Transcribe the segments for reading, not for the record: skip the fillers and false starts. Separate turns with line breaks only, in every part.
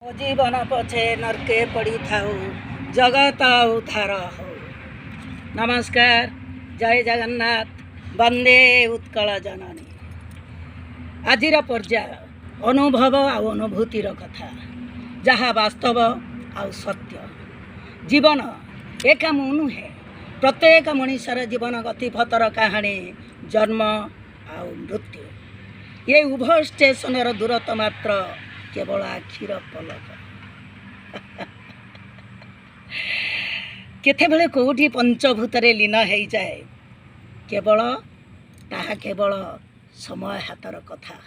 जीवन पछे नरके पड़ी थाऊ जगत उद्धार हो। नमस्कार, जय जगन्नाथ, वंदे उत्कल जननी। आजिर पर्याय अनुभव आ अनुभूतिर कथा जहाँ वास्तव आ सत्य। जीवन एकाम नुहे, प्रत्येक मनुष्यर जीवन गतिपथर कहानी जन्म आ मृत्यु। ये उभय स्टेशनर दूरत्व मात्र केवल आखिर पलक। केतेबेले कोठी पंचभूतरे लीन हो जाए केवल ताहा केवल समय हाथर कथा।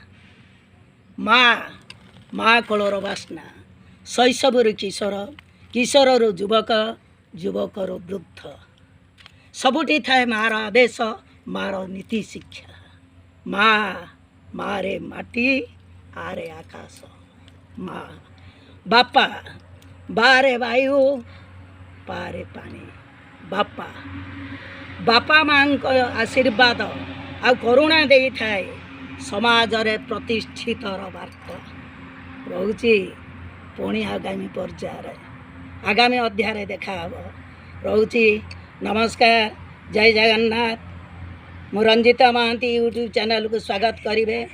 माँ कोलर बास्ना, शैशवर किशोर, किशोर युवक, युवकर वृद्ध, सबुठी थाए मार आदेश, मार नीति शिक्षा। माँ रे माटी, आरे आकाश। माँ बापा, बारे वायु, पारे पानी। बापा बापा माँ आशीर्वाद आ करुणा दे थाए समाज रे प्रतिष्ठित वार्ता रोची। पुणी आगामी पर्याय आगामी अध्याय देखा रोची। नमस्कार, जय जगन्नाथ। मु रंजिता महांती यूट्यूब चैनल को स्वागत करिवे,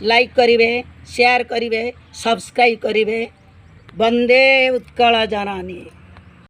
लाइक करिवे, शेयर करिवे, सब्सक्राइब करिवे। वंदे उत्कल जननी।